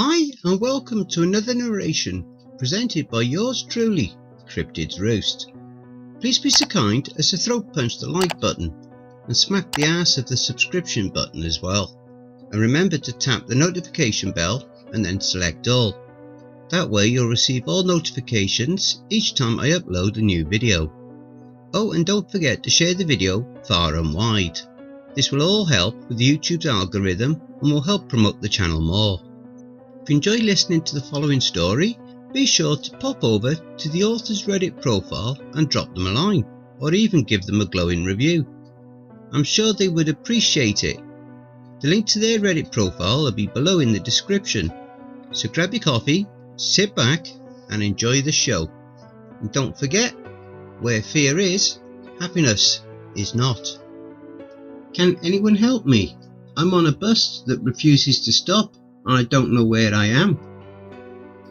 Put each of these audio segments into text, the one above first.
Hi and welcome to another narration presented by yours truly, Cryptids Roost. Please be so kind as to throat punch the like button and smack the ass of the subscription button as well. And remember to tap the notification bell and then select all. That way you'll receive all notifications each time I upload a new video. Oh, and don't forget to share the video far and wide. This will all help with YouTube's algorithm and will help promote the channel more. If you enjoy listening to the following story, be sure to pop over to the author's Reddit profile and drop them a line, or even give them a glowing review. I'm sure they would appreciate it. The link to their Reddit profile will be below in the description. So grab your coffee, sit back and enjoy the show. And don't forget, where fear is, happiness is not. Can anyone help me? I'm on a bus that refuses to stop. I don't know where I am.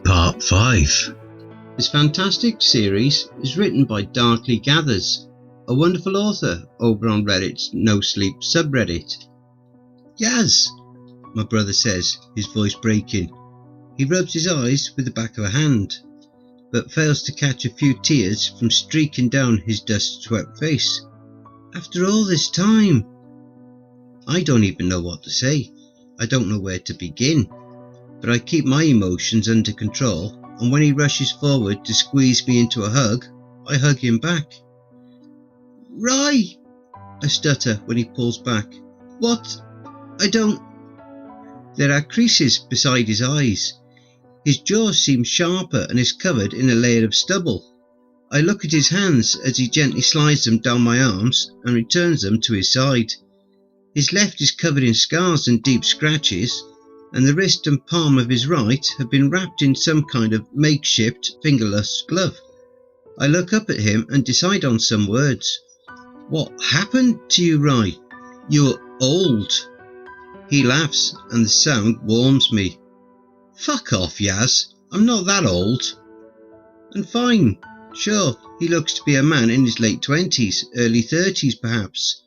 Part 5. This fantastic series is written by Darkly Gathers, a wonderful author over on Reddit's nosleep subreddit. Yaz, my brother says, his voice breaking. He rubs his eyes with the back of a hand, but fails to catch a few tears from streaking down his dust-swept face. After all this time, I don't even know what to say. I don't know where to begin, but I keep my emotions under control, and when he rushes forward to squeeze me into a hug, I hug him back. Rye, I stutter when he pulls back. What? I don't... There are creases beside his eyes. His jaw seems sharper and is covered in a layer of stubble. I look at his hands as he gently slides them down my arms and returns them to his side. His left is covered in scars and deep scratches, and the wrist and palm of his right have been wrapped in some kind of makeshift fingerless glove. I look up at him and decide on some words. What happened to you, Rye? You're old. He laughs and the sound warms me. Fuck off, Yaz. I'm not that old. And fine. Sure, he looks to be a man in his late 20s, early 30s perhaps.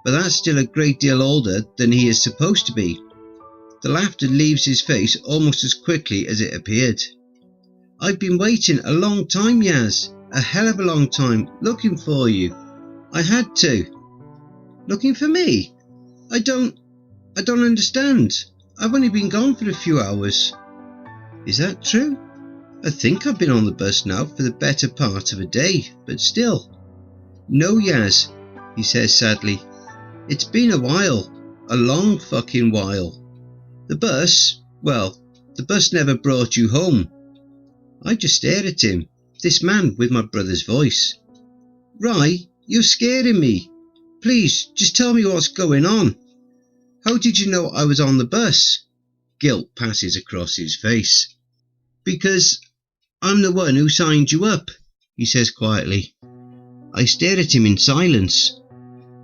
But that's still a great deal older than he is supposed to be. The laughter leaves his face almost as quickly as it appeared. I've been waiting a long time, Yaz. A hell of a long time, looking for you. I had to. Looking for me? I don't understand. I've only been gone for a few hours. Is that true? I think I've been on the bus now for the better part of a day, but still. No, Yaz, he says sadly. It's been a while. A long fucking while. The bus never brought you home. I just stare at him, this man with my brother's voice. Rye, you're scaring me. Please, just tell me what's going on. How did you know I was on the bus? Guilt passes across his face. Because I'm the one who signed you up, he says quietly. I stare at him in silence.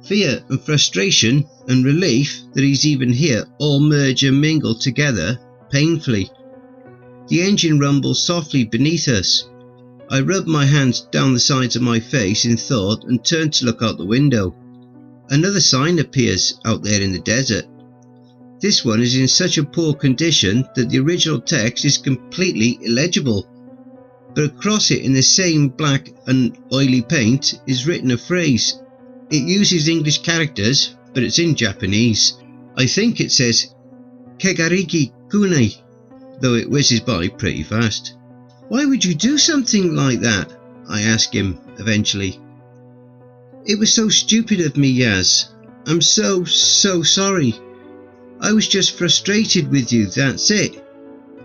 Fear and frustration and relief that he's even here all merge and mingle together painfully. The engine rumbles softly beneath us. I rub my hands down the sides of my face in thought and turn to look out the window. Another sign appears out there in the desert. This one is in such a poor condition that the original text is completely illegible. But across it in the same black and oily paint is written a phrase. It uses English characters, but it's in Japanese. I think it says Kegarigi Kunai, though it whizzes by pretty fast. Why would you do something like that? I ask him eventually. It was so stupid of me, Yaz. I'm so sorry. I was just frustrated with you, that's it.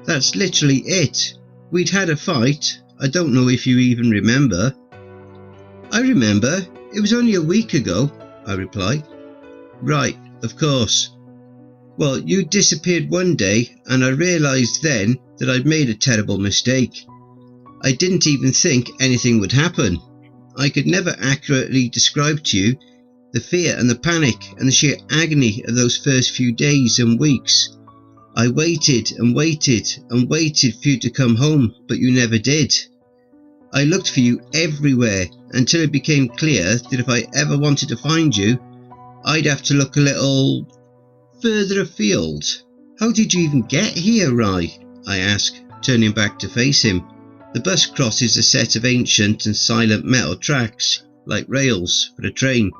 That's literally it. We'd had a fight. I don't know if you even remember. I remember. It was only a week ago, I reply. Right, of course. Well, you disappeared one day and I realised then that I'd made a terrible mistake. I didn't even think anything would happen. I could never accurately describe to you the fear and the panic and the sheer agony of those first few days and weeks. I waited and waited and waited for you to come home, but you never did. I looked for you everywhere until it became clear that if I ever wanted to find you, I'd have to look a little further afield. How did you even get here, Rye? I ask, turning back to face him. The bus crosses a set of ancient and silent metal tracks, like rails for a train.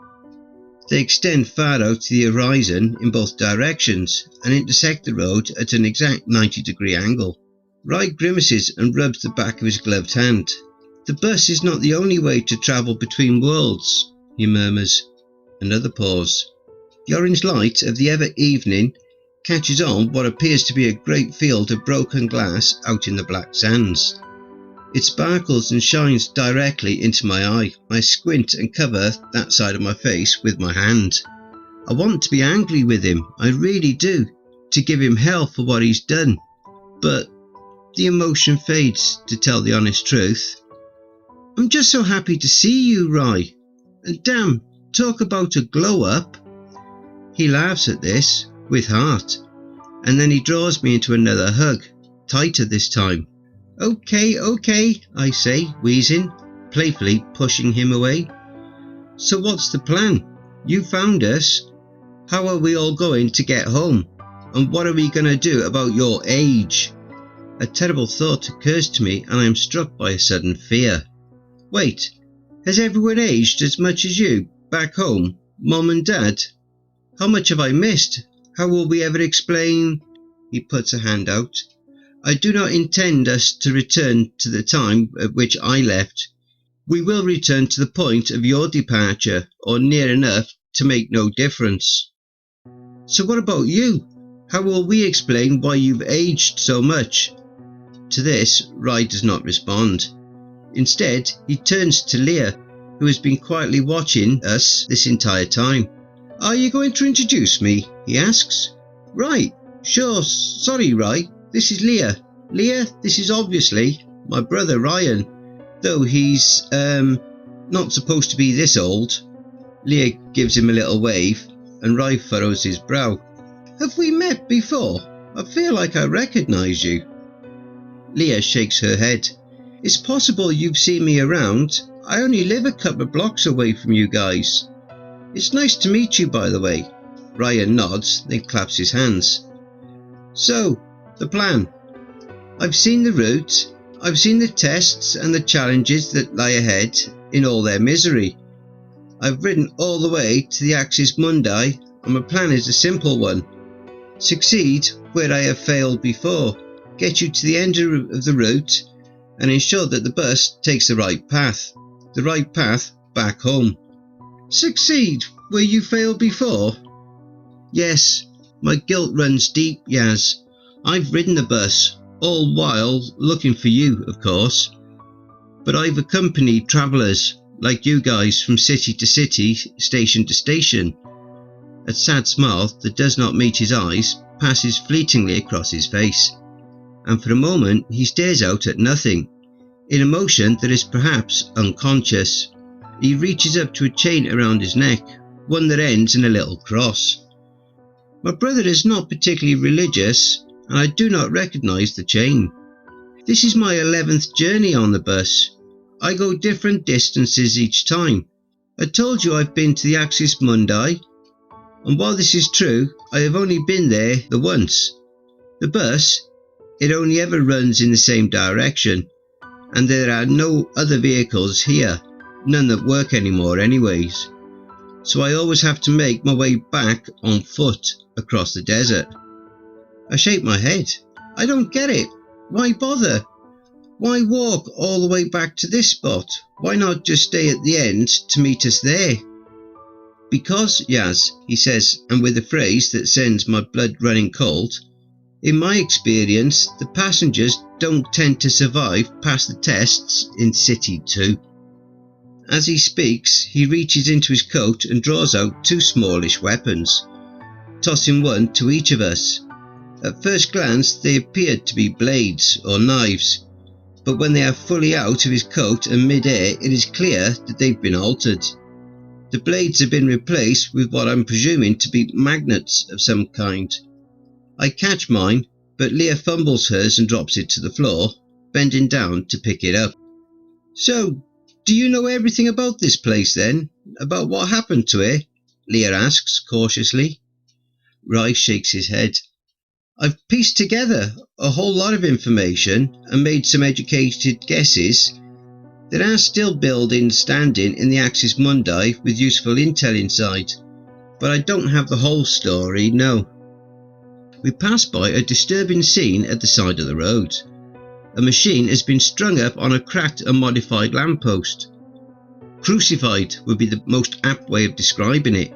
They extend far out to the horizon in both directions and intersect the road at an exact 90-degree angle. Ry grimaces and rubs the back of his gloved hand. The bus is not the only way to travel between worlds, he murmurs. Another pause. The orange light of the ever-evening catches on what appears to be a great field of broken glass out in the black sands. It sparkles and shines directly into my eye. I squint and cover that side of my face with my hand. I want to be angry with him, I really do, to give him hell for what he's done. But the emotion fades, to tell the honest truth. I'm just so happy to see you, Ry. And damn, talk about a glow-up. He laughs at this, with heart, and then he draws me into another hug, tighter this time. Okay, I say, wheezing, playfully pushing him away. So what's the plan? You found us. How are we all going to get home? And what are we going to do about your age? A terrible thought occurs to me and I am struck by a sudden fear. Wait, has everyone aged as much as you, back home, Mom and Dad? How much have I missed? How will we ever explain? He puts a hand out. I do not intend us to return to the time at which I left. We will return to the point of your departure, or near enough to make no difference. So what about you? How will we explain why you've aged so much? To this, Ry does not respond. Instead, he turns to Leah, who has been quietly watching us this entire time. Are you going to introduce me? He asks. Right, sure, sorry Ry. This is Leah. Leah, this is obviously my brother Ryan, though he's, not supposed to be this old. Leah gives him a little wave, and Ry furrows his brow. Have we met before? I feel like I recognise you. Leah shakes her head. It's possible you've seen me around. I only live a couple of blocks away from you guys. It's nice to meet you, by the way. Ryan nods, then claps his hands. So, the plan. I've seen the route, I've seen the tests and the challenges that lie ahead in all their misery. I've ridden all the way to the Axis Mundi, and my plan is a simple one. Succeed where I have failed before, get you to the end of the route, and ensure that the bus takes the right path back home. Succeed where you failed before? Yes, my guilt runs deep, Yaz. I've ridden the bus, all while looking for you, of course. But I've accompanied travellers, like you guys, from city to city, station to station. A sad smile that does not meet his eyes passes fleetingly across his face, and for a moment he stares out at nothing, in a motion that is perhaps unconscious. He reaches up to a chain around his neck, one that ends in a little cross. My brother is not particularly religious, and I do not recognise the chain. This is my 11th journey on the bus. I go different distances each time. I told you I've been to the Axis Mundi, and while this is true, I have only been there the once. The bus, it only ever runs in the same direction, and there are no other vehicles here, none that work anymore anyways. So I always have to make my way back on foot across the desert. I shake my head. I don't get it. Why bother? Why walk all the way back to this spot? Why not just stay at the end to meet us there? Because, Yaz, he says, and with a phrase that sends my blood running cold, in my experience, the passengers don't tend to survive past the tests in City 2. As he speaks, he reaches into his coat and draws out two smallish weapons, tossing one to each of us. At first glance they appeared to be blades or knives, but when they are fully out of his coat and mid-air it is clear that they've been altered. The blades have been replaced with what I'm presuming to be magnets of some kind. I catch mine, but Leah fumbles hers and drops it to the floor, bending down to pick it up. So, do you know everything about this place then? About what happened to it? Leah asks cautiously. Ry shakes his head. I've pieced together a whole lot of information and made some educated guesses. There are still buildings standing in the Axis Mundi with useful intel inside, but I don't have the whole story, no. We passed by a disturbing scene at the side of the road. A machine has been strung up on a cracked and modified lamppost. Crucified would be the most apt way of describing it.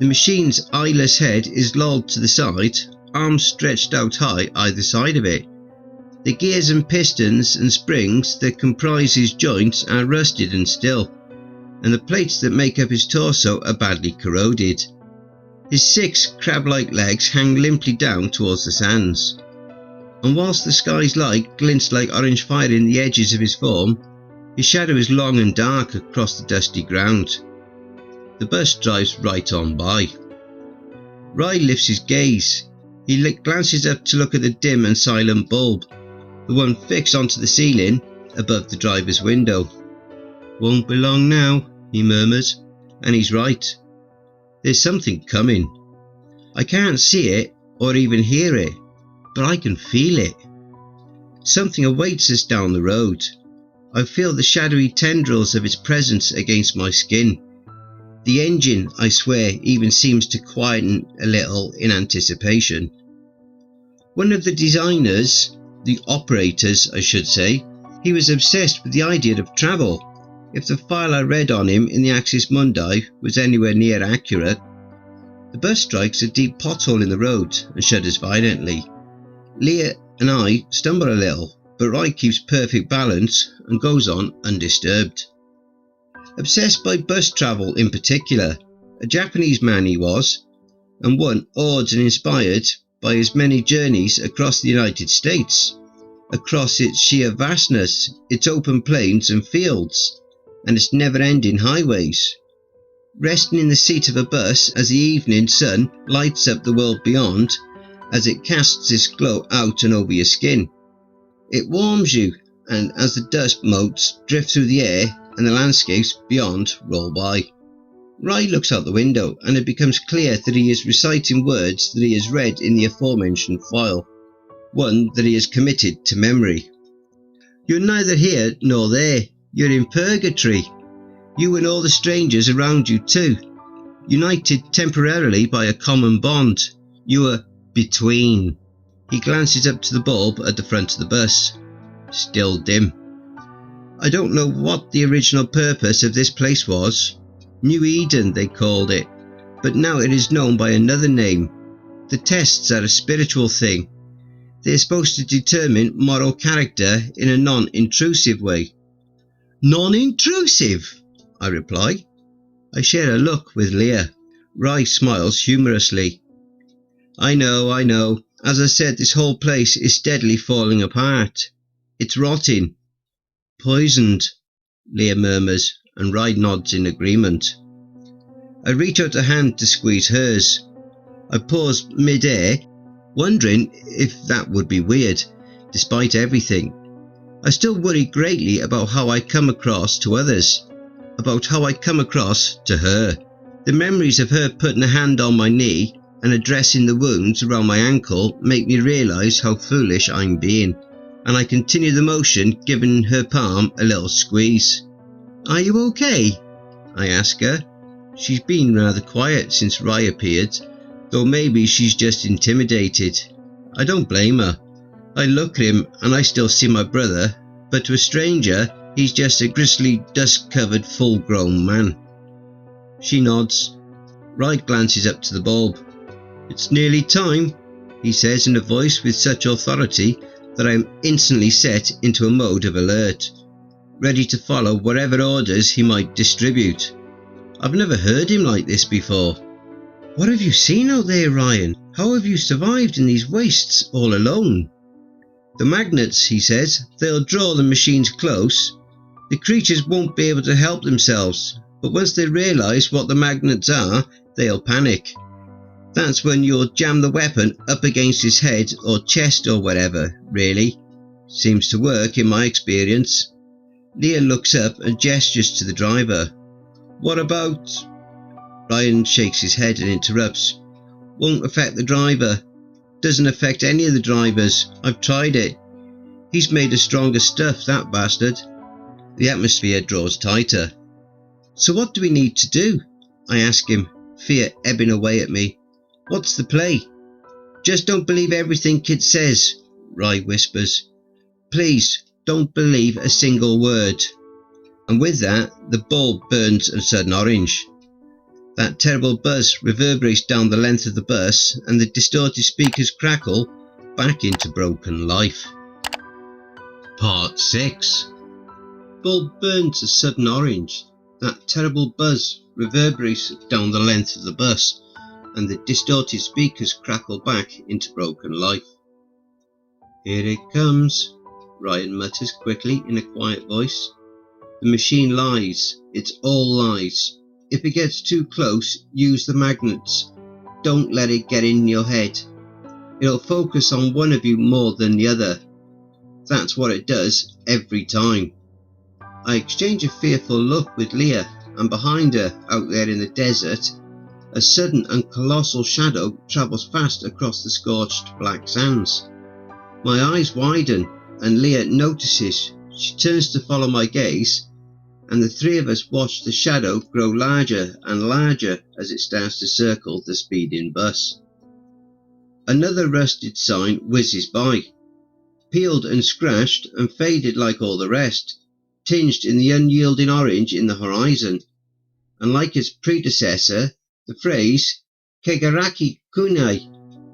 The machine's eyeless head is lolled to the side, arms stretched out high either side of it. The gears and pistons and springs that comprise his joints are rusted and still, and the plates that make up his torso are badly corroded. His 6 crab-like legs hang limply down towards the sands, and whilst the sky's light glints like orange fire in the edges of his form, his shadow is long and dark across the dusty ground. The bus drives right on by. Rye lifts his gaze. He glances up to look at the dim and silent bulb, the one fixed onto the ceiling above the driver's window. "Won't be long now," he murmurs, and he's right. There's something coming. I can't see it or even hear it, but I can feel it. Something awaits us down the road. I feel the shadowy tendrils of its presence against my skin. The engine, I swear, even seems to quieten a little in anticipation. One of the designers, the operators I should say, he was obsessed with the idea of travel. If the file I read on him in the Axis Mundi was anywhere near accurate. The bus strikes a deep pothole in the road and shudders violently. Leah and I stumble a little, but Roy keeps perfect balance and goes on undisturbed. Obsessed by bus travel in particular, a Japanese man he was, and one awed and inspired by his many journeys across the United States, across its sheer vastness, its open plains and fields, and its never-ending highways. Resting in the seat of a bus as the evening sun lights up the world beyond, as it casts its glow out and over your skin. It warms you, and as the dust motes drift through the air and the landscapes beyond roll by. Rai looks out the window, and it becomes clear that he is reciting words that he has read in the aforementioned file, one that he has committed to memory. "You're neither here nor there. You're in purgatory. You and all the strangers around you too, united temporarily by a common bond. You are between." He glances up to the bulb at the front of the bus. Still dim. I don't know what the original purpose of this place was. New Eden they called it, but now it is known by another name. The tests are a spiritual thing. They are supposed to determine moral character in a non-intrusive way. "Non-intrusive?" I reply. I share a look with Leah. Rai smiles humorously. I know. As I said, this whole place is steadily falling apart. It's rotting. "Poisoned," Leah murmurs, and Rai nods in agreement. I reach out a hand to squeeze hers. I pause mid-air, wondering if that would be weird, despite everything. I still worry greatly about how I come across to others, about how I come across to her. The memories of her putting a hand on my knee and addressing the wounds around my ankle make me realise how foolish I'm being, and I continue the motion, giving her palm a little squeeze. "Are you okay?" I ask her. She's been rather quiet since Rai appeared, though maybe she's just intimidated. I don't blame her. I look at him and I still see my brother, but to a stranger, he's just a grisly, dust-covered, full-grown man. She nods. Rai glances up to the bulb. "It's nearly time," he says in a voice with such authority that I am instantly set into a mode of alert, ready to follow whatever orders he might distribute. I've never heard him like this before. "What have you seen out there, Ryan? How have you survived in these wastes all alone?" "The magnets," he says, "they'll draw the machines close. The creatures won't be able to help themselves, but once they realise what the magnets are, they'll panic. That's when you'll jam the weapon up against his head or chest or whatever, really. Seems to work in my experience." Leah looks up and gestures to the driver. "What about..." Ryan shakes his head and interrupts. "Won't affect the driver. doesn't affect any of the drivers. I've tried it. He's made of stronger stuff, that bastard. The atmosphere draws tighter. So what do we need to do? I ask him, fear ebbing away at me. What's the play? Just don't believe everything Kid says, Rye whispers. Please, don't believe a single word. And with that, the bulb burns a sudden orange. That terrible buzz reverberates down the length of the bus, and the distorted speakers crackle back into broken life. Part 6. Bulb burns a sudden orange. That terrible buzz reverberates down the length of the bus, and the distorted speakers crackle back into broken life. Here it comes, Ryan mutters quickly in a quiet voice. The machine lies. It's all lies. If it gets too close, use the magnets. Don't let it get in your head. It'll focus on one of you more than the other. That's what it does every time. I exchange a fearful look with Leah, and behind her, out there in the desert, a sudden and colossal shadow travels fast across the scorched black sands. My eyes widen, and Leah notices. She turns to follow my gaze, and the three of us watch the shadow grow larger and larger as it starts to circle the speeding bus. Another rusted sign whizzes by, peeled and scratched and faded like all the rest, tinged in the unyielding orange in the horizon, and like its predecessor, the phrase Kegaraki Kunai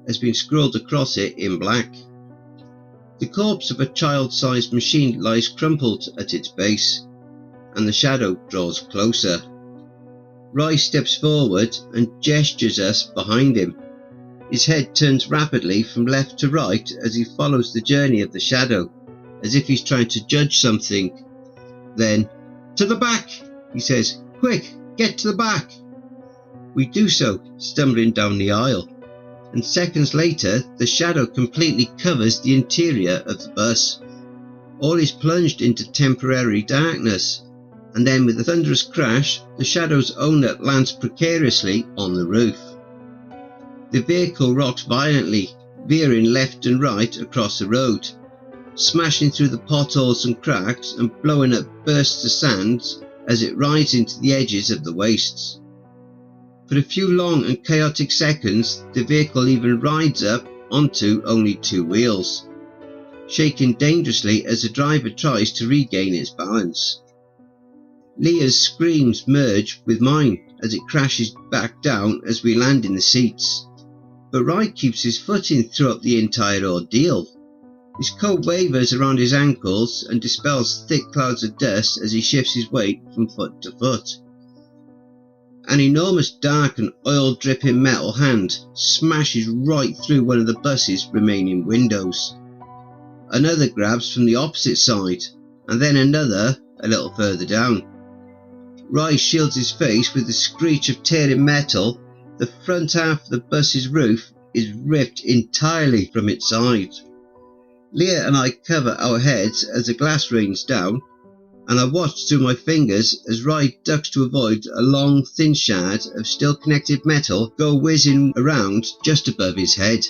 has been scrawled across it in black. The corpse of a child-sized machine lies crumpled at its base, and the shadow draws closer. Rye steps forward and gestures us behind him. His head turns rapidly from left to right as he follows the journey of the shadow, as if he's trying to judge something. Then, "To the back," he says. "Quick, get to the back." We do so, stumbling down the aisle, and seconds later the shadow completely covers the interior of the bus. All is plunged into temporary darkness, and then with a thunderous crash, the shadow's owner lands precariously on the roof. The vehicle rocks violently, veering left and right across the road, smashing through the potholes and cracks and blowing up bursts of sand as it rides into the edges of the wastes. For a few long and chaotic seconds, the vehicle even rides up onto only two wheels, shaking dangerously as the driver tries to regain its balance. Leah's screams merge with mine as it crashes back down as we land in the seats, but Rye keeps his footing throughout the entire ordeal. His coat wavers around his ankles and dispels thick clouds of dust as he shifts his weight from foot to foot. An enormous dark and oil-dripping metal hand smashes right through one of the bus's remaining windows. Another grabs from the opposite side, and then another a little further down. Rye shields his face with the screech of tearing metal. The front half of the bus's roof is ripped entirely from its side. Leah and I cover our heads as the glass rains down, and I watch through my fingers as Rye ducks to avoid a long, thin shard of still-connected metal go whizzing around just above his head.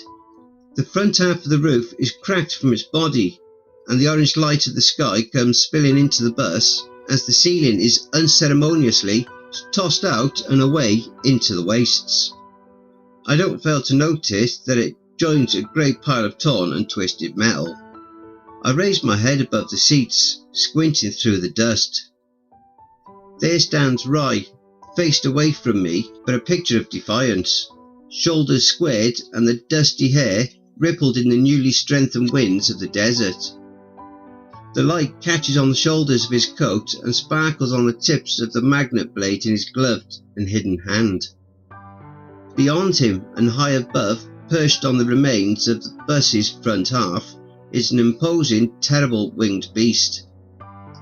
The front half of the roof is cracked from its body, and the orange light of the sky comes spilling into the bus as the ceiling is unceremoniously tossed out and away into the wastes. I don't fail to notice that it joins a great pile of torn and twisted metal. I raise my head above the seats, squinting through the dust. There stands Rye, faced away from me, but a picture of defiance, shoulders squared and the dusty hair rippled in the newly strengthened winds of the desert. The light catches on the shoulders of his coat and sparkles on the tips of the magnet blade in his gloved and hidden hand. Beyond him and high above, perched on the remains of the bus's front half, is an imposing, terrible winged beast,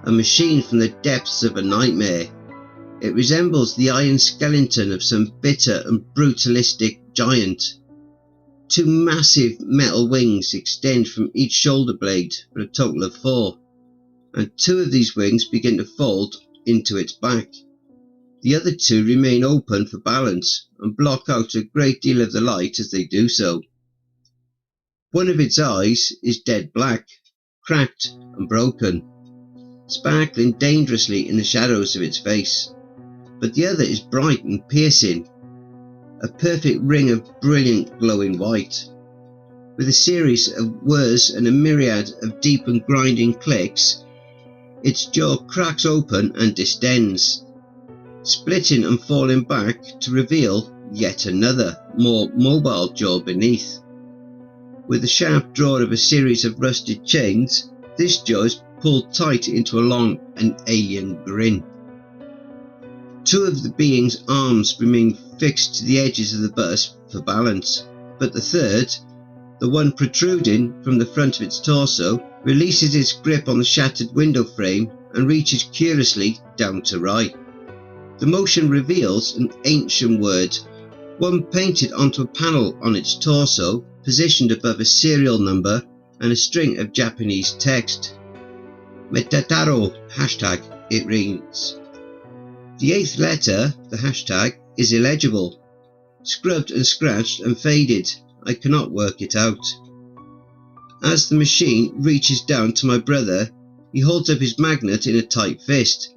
a machine from the depths of a nightmare. It resembles the iron skeleton of some bitter and brutalistic giant. Two massive metal wings extend from each shoulder blade for a total of 4, and 2 of these wings begin to fold into its back. The other 2 remain open for balance and block out a great deal of the light as they do so. One of its eyes is dead black, cracked and broken, sparkling dangerously in the shadows of its face, but the other is bright and piercing, a perfect ring of brilliant glowing white. With a series of whirs and a myriad of deep and grinding clicks, its jaw cracks open and distends, splitting and falling back to reveal yet another, more mobile jaw beneath. With the sharp draw of a series of rusted chains, this jaw is pulled tight into a long and alien grin. Two of the being's arms remain fixed to the edges of the bus for balance, but the third, the one protruding from the front of its torso, releases its grip on the shattered window frame and reaches curiously down to write. The motion reveals an ancient word, one painted onto a panel on its torso, positioned above a serial number and a string of Japanese text. Metataro hashtag, it reads. The eighth letter, the hashtag, is illegible, scrubbed and scratched and faded. I cannot work it out. As the machine reaches down to my brother, he holds up his magnet in a tight fist.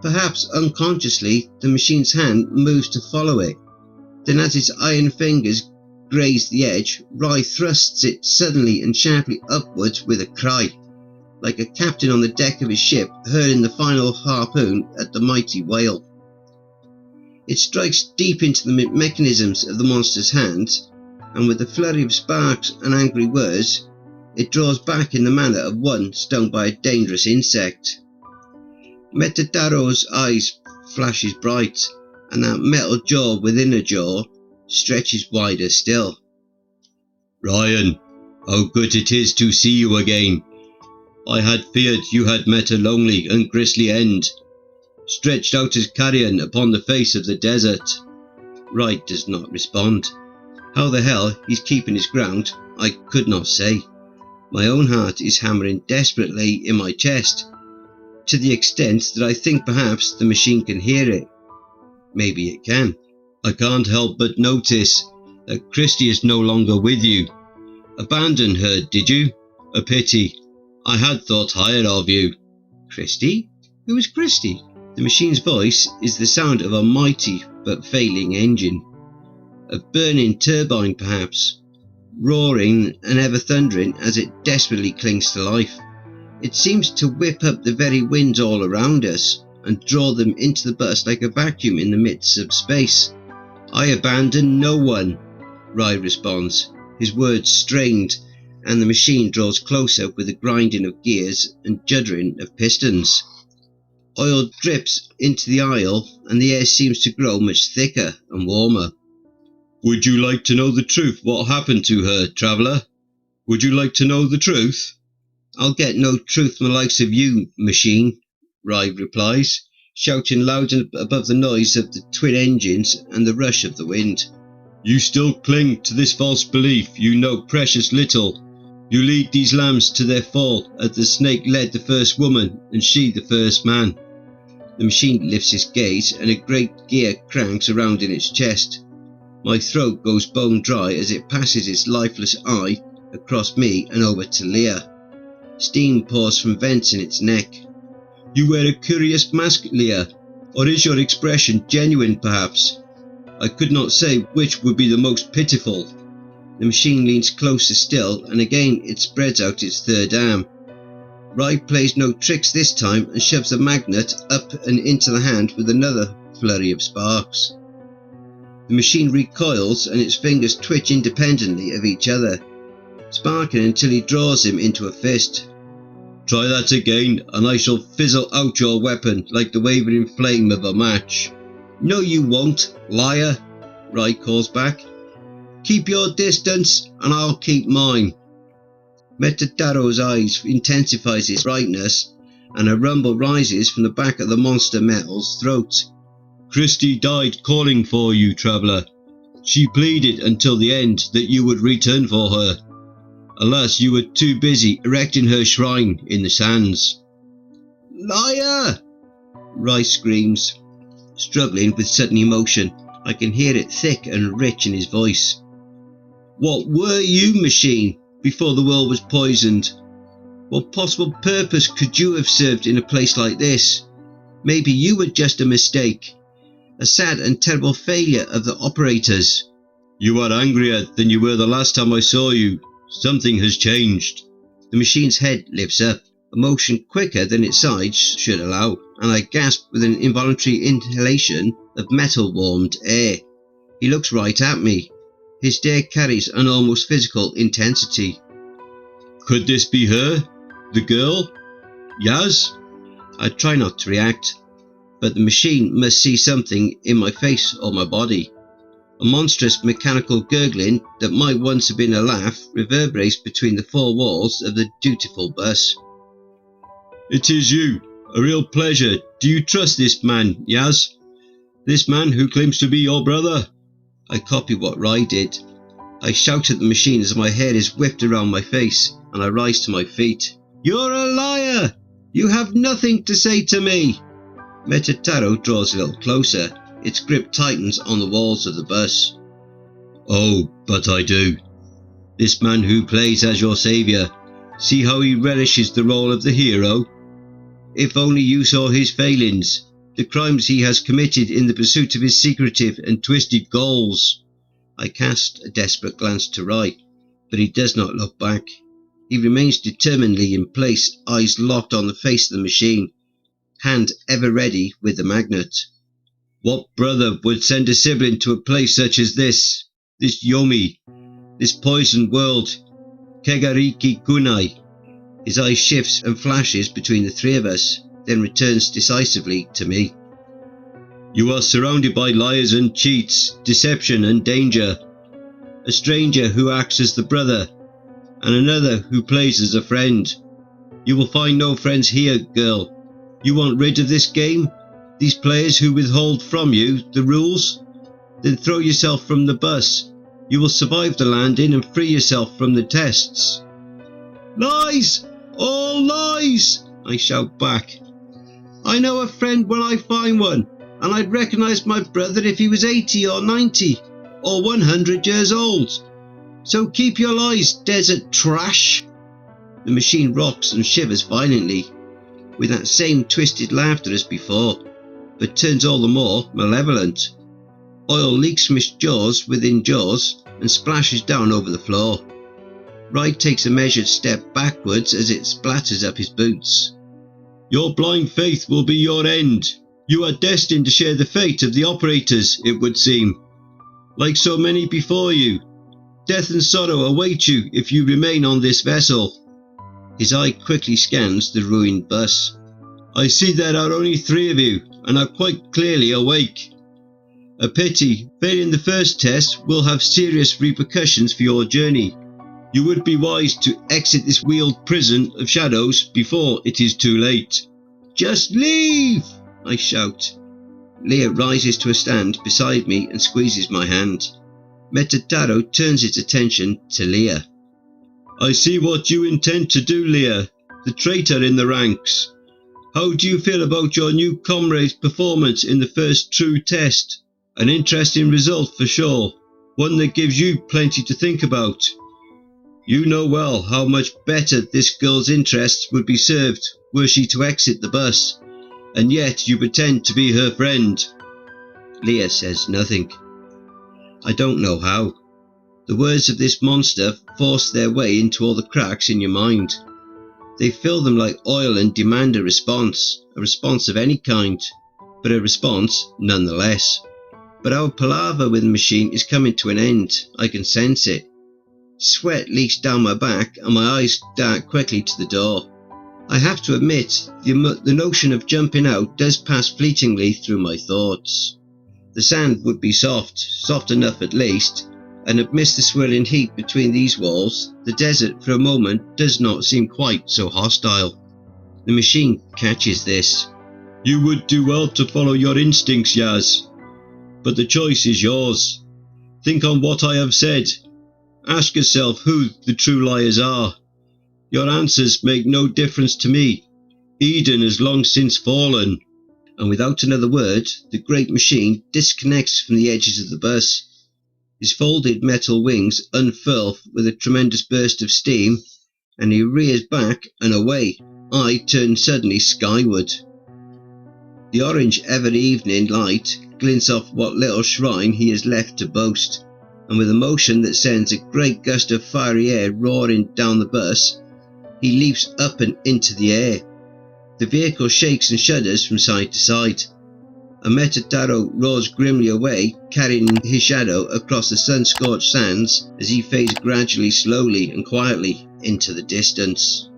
Perhaps unconsciously, the machine's hand moves to follow it. Then as its iron fingers graze the edge, Rai thrusts it suddenly and sharply upwards with a cry, like a captain on the deck of his ship hurling the final harpoon at the mighty whale. It strikes deep into the mechanisms of the monster's hands, and with a flurry of sparks and angry whirs, it draws back in the manner of one stung by a dangerous insect. Metataro's eyes flashes bright, and that metal jaw within a jaw stretches wider still. Ryan, how good it is to see you again. I had feared you had met a lonely and grisly end, stretched out as carrion upon the face of the desert. Wright does not respond. How the hell he's keeping his ground, I could not say. My own heart is hammering desperately in my chest, to the extent that I think perhaps the machine can hear it. Maybe it can. I can't help but notice that Christy is no longer with you. Abandoned her, did you? A pity. I had thought higher of you. Christy? Who is Christy? The machine's voice is the sound of a mighty but failing engine. A burning turbine perhaps, roaring and ever thundering as it desperately clings to life. It seems to whip up the very winds all around us and draw them into the bus like a vacuum in the midst of space. I abandon no one, Rai responds, his words strained, and the machine draws closer with a grinding of gears and juddering of pistons. Oil drips into the aisle and the air seems to grow much thicker and warmer. Would you like to know the truth what happened to her, traveller? Would you like to know the truth? I'll get no truth from the likes of you, machine, Rai replies, shouting loud above the noise of the twin engines and the rush of the wind. You still cling to this false belief you know precious little. You lead these lambs to their fall as the snake led the first woman and she the first man. The machine lifts its gaze and a great gear cranks around in its chest. My throat goes bone dry as it passes its lifeless eye across me and over to Leah. Steam pours from vents in its neck. You wear a curious mask, Leah, or is your expression genuine perhaps? I could not say which would be the most pitiful. The machine leans closer still and again it spreads out its third arm. Rai plays no tricks this time and shoves the magnet up and into the hand with another flurry of sparks. The machine recoils and its fingers twitch independently of each other, sparking until he draws him into a fist. Try that again and I shall fizzle out your weapon like the wavering flame of a match. No you won't, liar, Rai calls back. Keep your distance and I'll keep mine. Metataro's eyes intensifies its brightness and a rumble rises from the back of the monster metal's throat. Christy died calling for you, traveller. She pleaded until the end that you would return for her. Alas, you were too busy erecting her shrine in the sands. Liar! Rai screams, struggling with sudden emotion. I can hear it thick and rich in his voice. What were you, machine? before the world was poisoned. What possible purpose could you have served in a place like this? Maybe you were just a mistake, a sad and terrible failure of the operators. You are angrier than you were the last time I saw you. Something has changed. The machine's head lifts up, a motion quicker than its size should allow, and I gasp with an involuntary inhalation of metal-warmed air. He looks right at me. His stare carries an almost physical intensity. Could this be her? The girl? Yaz? I try not to react, but the machine must see something in my face or my body. A monstrous mechanical gurgling that might once have been a laugh reverberates between the four walls of the dutiful bus. It is you. A real pleasure. Do you trust this man, Yaz? This man who claims to be your brother? I copy what Rai did. I shout at the machine as my hair is whipped around my face, and I rise to my feet. You're a liar! You have nothing to say to me! Metataro draws a little closer. Its grip tightens on the walls of the bus. Oh, but I do. This man who plays as your saviour, see how he relishes the role of the hero? If only you saw his failings, the crimes he has committed in the pursuit of his secretive and twisted goals. I cast a desperate glance to Rai, but he does not look back. He remains determinedly in place, eyes locked on the face of the machine, hand ever ready with the magnet. What brother would send a sibling to a place such as this Yomi, this poisoned world, Kegariki Kunai? His eye shifts and flashes between the three of us, then returns decisively to me. You are surrounded by liars and cheats, deception and danger. A stranger who acts as the brother, and another who plays as a friend. You will find no friends here, girl. You want rid of this game? These players who withhold from you the rules? Then throw yourself from the bus. You will survive the landing and free yourself from the tests. Lies! All lies! I shout back. I know a friend when I find one, and I'd recognise my brother if he was 80 or 90 or 100 years old. So keep your lies, desert trash. The machine rocks and shivers violently, with that same twisted laughter as before, but turns all the more malevolent. Oil leaks from its jaws within jaws and splashes down over the floor. Rai takes a measured step backwards as it splatters up his boots. Your blind faith will be your end. You are destined to share the fate of the operators, it would seem. Like so many before you, death and sorrow await you if you remain on this vessel. His eye quickly scans the ruined bus. I see there are only 3 of you, and are quite clearly awake. A pity. Failing the first test will have serious repercussions for your journey. You would be wise to exit this wheeled prison of shadows before it is too late. Just leave! I shout. Leah rises to a stand beside me and squeezes my hand. Metataro turns its attention to Leah. I see what you intend to do, Leah, the traitor in the ranks. How do you feel about your new comrade's performance in the first true test? An interesting result for sure, one that gives you plenty to think about. You know well how much better this girl's interests would be served were she to exit the bus, and yet you pretend to be her friend. Leah says nothing. I don't know how. The words of this monster force their way into all the cracks in your mind. They fill them like oil and demand a response of any kind, but a response nonetheless. But our palaver with the machine is coming to an end. I can sense it. Sweat leaks down my back and my eyes dart quickly to the door. I have to admit, the notion of jumping out does pass fleetingly through my thoughts. The sand would be soft enough at least, and amidst the swirling heat between these walls, the desert for a moment does not seem quite so hostile. The machine catches this. You would do well to follow your instincts, Yaz, but the choice is yours. Think on what I have said. Ask yourself who the true liars are. Your answers make no difference to me. Eden has long since fallen. And without another word, the great machine disconnects from the edges of the bus. His folded metal wings unfurl with a tremendous burst of steam, and he rears back and away, eye turned suddenly skyward. The orange ever-evening light glints off what little shrine he has left to boast, and with a motion that sends a great gust of fiery air roaring down the bus, he leaps up and into the air. The vehicle shakes and shudders from side to side. A Metadaro roars grimly away, carrying his shadow across the sun-scorched sands as he fades gradually, slowly and quietly into the distance.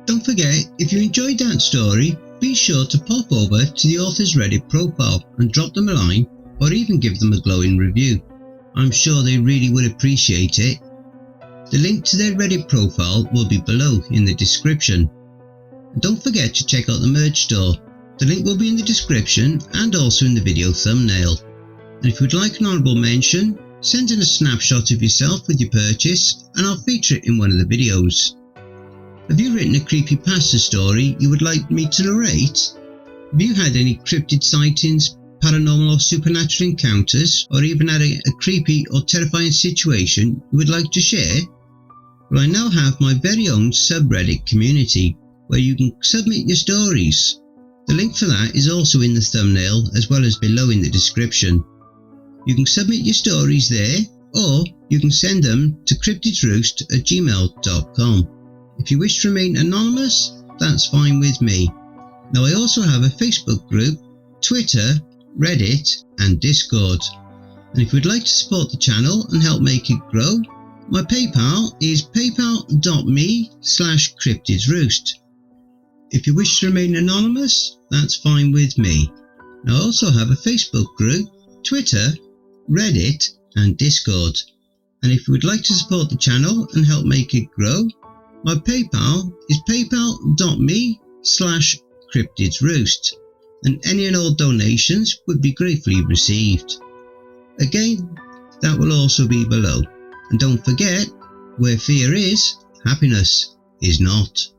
Don't forget, if you enjoyed that story, be sure to pop over to the author's Reddit profile and drop them a line, or even give them a glowing review. I'm sure they really would appreciate it. The link to their Reddit profile will be below in the description. And don't forget to check out the merch store. The link will be in the description and also in the video thumbnail. And if you'd like an honourable mention, send in a snapshot of yourself with your purchase and I'll feature it in one of the videos. Have you written a creepypasta story you would like me to narrate? Have you had any cryptid sightings, paranormal or supernatural encounters, or even had a creepy or terrifying situation you would like to share? Well, I now have my very own subreddit community where you can submit your stories. The link for that is also in the thumbnail as well as below in the description. You can submit your stories there, or you can send them to cryptidsroost@gmail.com. If you wish to remain anonymous, that's fine with me. Now I also have a Facebook group, Twitter, Reddit and Discord. And if you'd like to support the channel and help make it grow, my PayPal is paypal.me/cryptidsroost. If you wish to remain anonymous, that's fine with me. I also have a Facebook group, Twitter, Reddit and Discord. And if you would like to support the channel and help make it grow, my PayPal is paypal.me/cryptidsroost. And any and all donations would be gratefully received. Again, that will also be below. And don't forget, where fear is, happiness is not.